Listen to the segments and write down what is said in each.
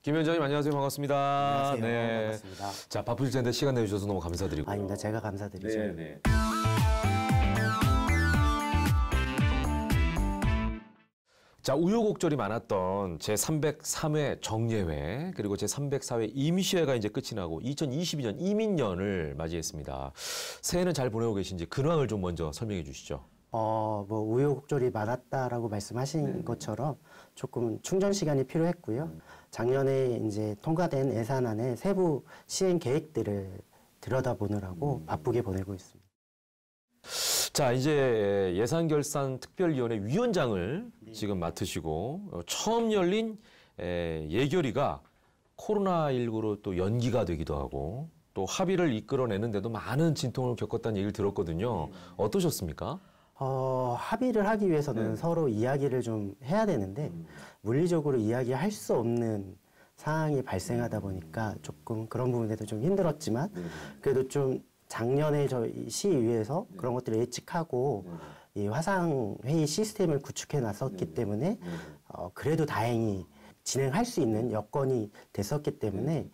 김 위원장님 안녕하세요. 반갑습니다. 안녕하세요. 네. 반갑습니다. 자, 바쁘실 텐데 시간 내주셔서 너무 감사드리고. 아닙니다. 제가 감사드리죠. 네. 자, 우여곡절이 많았던 제303회 정례회 그리고 제304회 임시회가 이제 끝이 나고 2022년 이민년을 맞이했습니다. 새해는 잘 보내고 계신지 근황을 좀 먼저 설명해 주시죠. 뭐 우여곡절이 많았다라고 말씀하신 것처럼 조금 충전 시간이 필요했고요. 작년에 이제 통과된 예산안의 세부 시행 계획들을 들여다보느라고 바쁘게 보내고 있습니다. 자, 이제 예산결산특별위원회 위원장을 지금 맡으시고 처음 열린 예결위가 코로나19로 또 연기가 되기도 하고 또 합의를 이끌어내는데도 많은 진통을 겪었다는 얘기를 들었거든요. 어떠셨습니까? 합의를 하기 위해서는 서로 이야기를 좀 해야 되는데 물리적으로 이야기할 수 없는 상황이 발생하다 보니까 조금 그런 부분에도 좀 힘들었지만 그래도 좀 작년에 저희 시의회에서 그런 것들을 예측하고 이 화상회의 시스템을 구축해 놨었기 때문에 그래도 다행히 진행할 수 있는 여건이 됐었기 때문에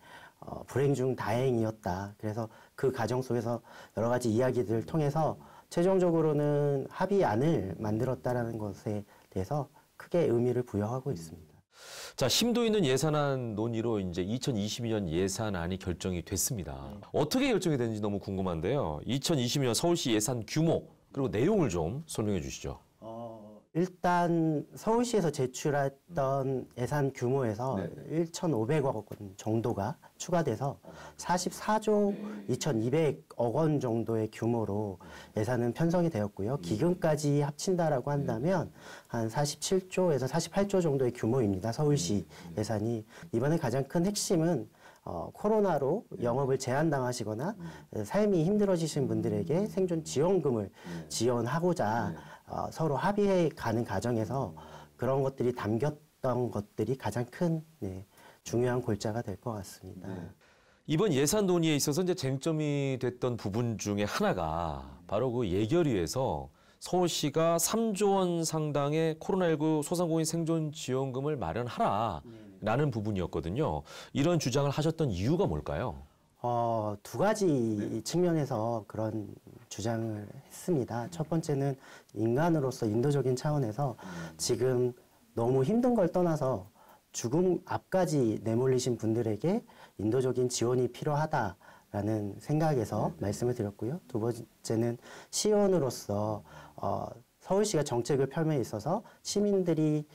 불행 중 다행이었다. 그래서 그 과정 속에서 여러 가지 이야기들을 통해서 최종적으로는 합의안을 만들었다라는 것에 대해서 크게 의미를 부여하고 있습니다. 자, 심도 있는 예산안 논의로 이제 2022년 예산안이 결정이 됐습니다. 어떻게 결정이 됐는지 너무 궁금한데요. 2022년 서울시 예산 규모 그리고 내용을 좀 설명해 주시죠. 일단 서울시에서 제출했던 예산 규모에서 1,500억 원 정도가 추가돼서 44조 2,200억 원 정도의 규모로 예산은 편성이 되었고요. 기금까지 합친다라고 한다면 한 47조에서 48조 정도의 규모입니다. 서울시 예산이. 이번에 가장 큰 핵심은 코로나로 영업을 제한당하시거나 삶이 힘들어지신 분들에게 생존 지원금을 지원하고자 서로 합의해 가는 과정에서 그런 것들이 담겼던 것들이 가장 큰 중요한 골자가 될 것 같습니다. 이번 예산 논의에 있어서 이제 쟁점이 됐던 부분 중에 하나가 바로 그 예결위에서 서울시가 3조 원 상당의 코로나19 소상공인 생존 지원금을 마련하라라는 부분이었거든요. 이런 주장을 하셨던 이유가 뭘까요? 두 가지 측면에서 그런 주장을 했습니다. 첫 번째는 인간으로서 인도적인 차원에서 지금 너무 힘든 걸 떠나서 죽음 앞까지 내몰리신 분들에게 인도적인 지원이 필요하다라는 생각에서 말씀을 드렸고요. 두 번째는 시의원으로서 서울시가 정책을 펼에 있어서 시민들이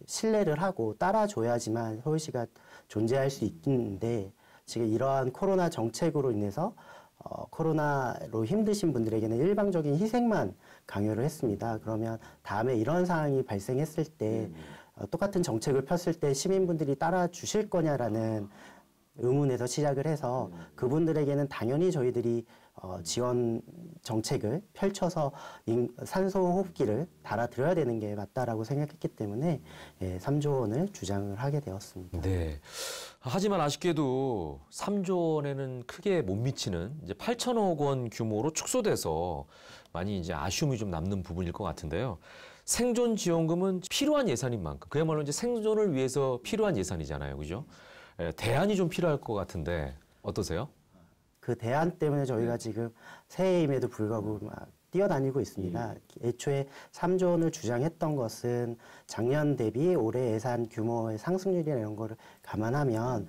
신뢰를 하고 따라줘야지만 서울시가 존재할 수 있는데 지금 이러한 코로나 정책으로 인해서 코로나로 힘드신 분들에게는 일방적인 희생만 강요를 했습니다. 그러면 다음에 이런 상황이 발생했을 때 똑같은 정책을 폈을 때 시민분들이 따라 주실 거냐라는 의문에서 시작을 해서 그분들에게는 당연히 저희들이 지원 정책을 펼쳐서 산소 호흡기를 달아드려야 되는 게 맞다라고 생각했기 때문에 3조 원을 주장을 하게 되었습니다. 네. 하지만 아쉽게도 3조 원에는 크게 못 미치는 이제 8천억 원 규모로 축소돼서 많이 이제 아쉬움이 좀 남는 부분일 것 같은데요. 생존 지원금은 필요한 예산인 만큼 그야말로 이제 생존을 위해서 필요한 예산이잖아요. 그죠? 대안이 좀 필요할 것 같은데 어떠세요? 그 대안 때문에 저희가 지금 새해임에도 불구하고 막 뛰어다니고 있습니다. 애초에 3조 원을 주장했던 것은 작년 대비 올해 예산 규모의 상승률이나 이런 거를 감안하면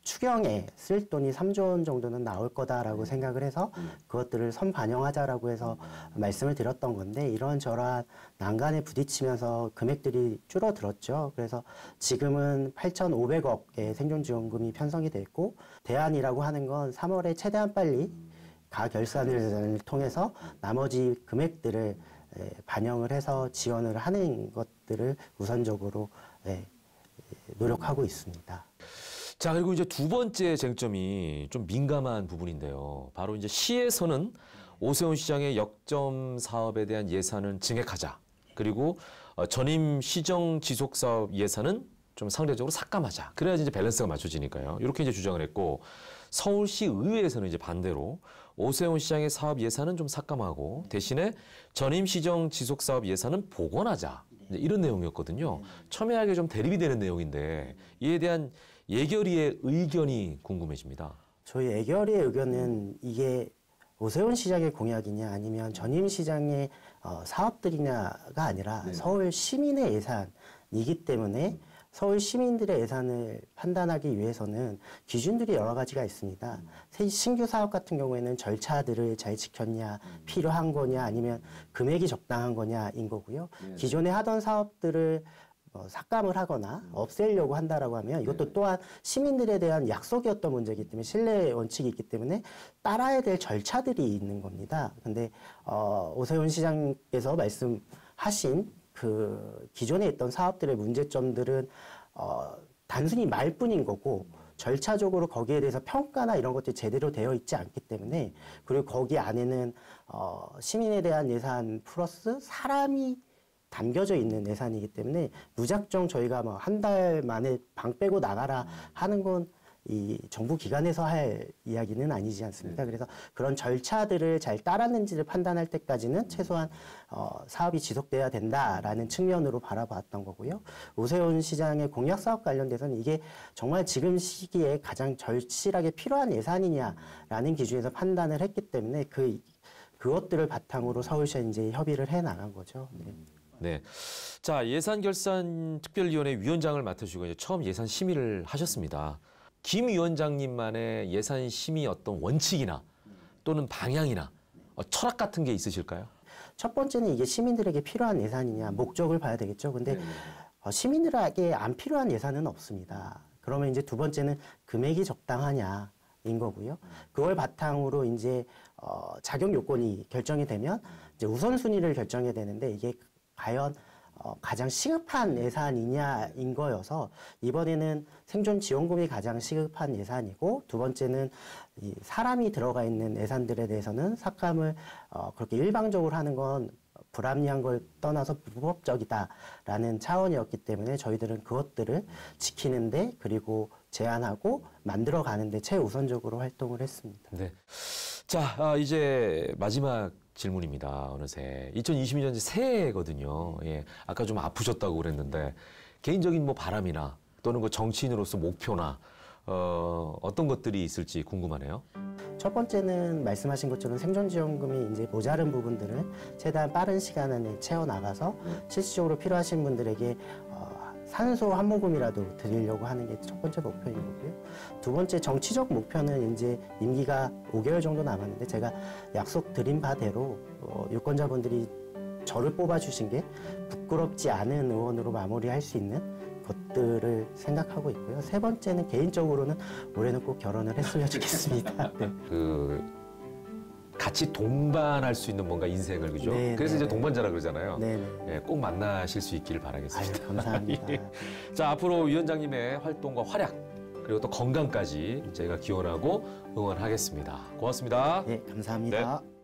추경에 쓸 돈이 3조 원 정도는 나올 거다라고 생각을 해서 그것들을 선반영하자라고 해서 말씀을 드렸던 건데 이런저런 난간에 부딪히면서 금액들이 줄어들었죠. 그래서 지금은 8,500억의 생존지원금이 편성이 돼 있고 대안이라고 하는 건 3월에 최대한 빨리 가결산을 통해서 나머지 금액들을 반영을 해서 지원을 하는 것들을 우선적으로 노력하고 있습니다. 자, 그리고 이제 두 번째 쟁점이 좀 민감한 부분인데요. 바로 이제 시에서는 오세훈 시장의 역점 사업에 대한 예산은 증액하자. 그리고 전임 시정 지속 사업 예산은 좀 상대적으로 삭감하자. 그래야지 이제 밸런스가 맞춰지니까요. 이렇게 이제 주장을 했고 서울시 의회에서는 이제 반대로 오세훈 시장의 사업 예산은 좀 삭감하고 대신에 전임 시정 지속 사업 예산은 복원하자. 이제 이런 내용이었거든요. 첨예하게 좀 대립이 되는 내용인데 이에 대한 예결위의 의견이 궁금해집니다. 저희 애결의 의견은 이게 오세훈 시장의 공약이냐 아니면 전임 시장의 사업들이냐가 아니라 서울 시민의 예산이기 때문에 서울 시민들의 예산을 판단하기 위해서는 기준들이 여러 가지가 있습니다. 신규 사업 같은 경우에는 절차들을 잘 지켰냐, 필요한 거냐, 아니면 금액이 적당한 거냐인 거고요. 기존에 하던 사업들을 삭감을 하거나 없애려고 한다라고 하면 이것도 또한 시민들에 대한 약속이었던 문제이기 때문에 신뢰 원칙이 있기 때문에 따라야 될 절차들이 있는 겁니다. 근데 오세훈 시장께서 말씀하신 그 기존에 있던 사업들의 문제점들은 단순히 말뿐인 거고 절차적으로 거기에 대해서 평가나 이런 것들이 제대로 되어 있지 않기 때문에 그리고 거기 안에는 시민에 대한 예산 플러스 사람이 담겨져 있는 예산이기 때문에 무작정 저희가 뭐 한 달 만에 방 빼고 나가라 하는 건 이 정부 기관에서 할 이야기는 아니지 않습니까? 그래서 그런 절차들을 잘 따랐는지를 판단할 때까지는 최소한 사업이 지속돼야 된다라는 측면으로 바라봤던 거고요. 오세훈 시장의 공약 사업 관련돼서는 이게 정말 지금 시기에 가장 절실하게 필요한 예산이냐라는 기준에서 판단을 했기 때문에 그것들을 바탕으로 서울시와 이제 협의를 해 나간 거죠. 네. 네. 자, 예산결산특별위원회 위원장을 맡으시고 이제 처음 예산 심의를 하셨습니다. 김 위원장님만의 예산 심의 어떤 원칙이나 또는 방향이나 철학 같은 게 있으실까요? 첫 번째는 이게 시민들에게 필요한 예산이냐 목적을 봐야 되겠죠. 근데 시민들에게 안 필요한 예산은 없습니다. 그러면 이제 두 번째는 금액이 적당하냐인 거고요. 그걸 바탕으로 이제 자격 요건이 결정이 되면 이제 우선순위를 결정해야 되는데 이게 과연 가장 시급한 예산이냐인 거여서 이번에는 생존지원금이 가장 시급한 예산이고 두 번째는 이 사람이 들어가 있는 예산들에 대해서는 삭감을 그렇게 일방적으로 하는 건 불합리한 걸 떠나서 불법적이다라는 차원이었기 때문에 저희들은 그것들을 지키는데 그리고 제안하고 만들어가는데 최우선적으로 활동을 했습니다. 네. 자, 이제 마지막 질문입니다. 어느새 2022년 새해거든요. 예, 아까 좀 아프셨다고 그랬는데 개인적인 뭐 바람이나 또는 그 정치인으로서 목표나 어떤 것들이 있을지 궁금하네요. 첫 번째는 말씀하신 것처럼 생존지원금이 이제 모자른 부분들을 최대한 빠른 시간 안에 채워 나가서 실질적으로 필요하신 분들에게 산소 한 모금이라도 드리려고 하는 게 첫 번째 목표인 거고요. 두 번째 정치적 목표는 이제 임기가 5개월 정도 남았는데 제가 약속 드린 바대로 유권자분들이 저를 뽑아주신 게 부끄럽지 않은 의원으로 마무리할 수 있는 것들을 생각하고 있고요. 세 번째는 개인적으로는 올해는 꼭 결혼을 했으면 좋겠습니다. 네. 같이 동반할 수 있는 뭔가 인생을 그죠? 네, 그래서 네. 이제 동반자라 그러잖아요. 네. 예, 꼭 만나실 수 있기를 바라겠습니다. 아유, 감사합니다. 예. 자, 앞으로 위원장님의 활동과 활약 그리고 또 건강까지 저희가 기원하고 응원하겠습니다. 고맙습니다. 네, 감사합니다. 네.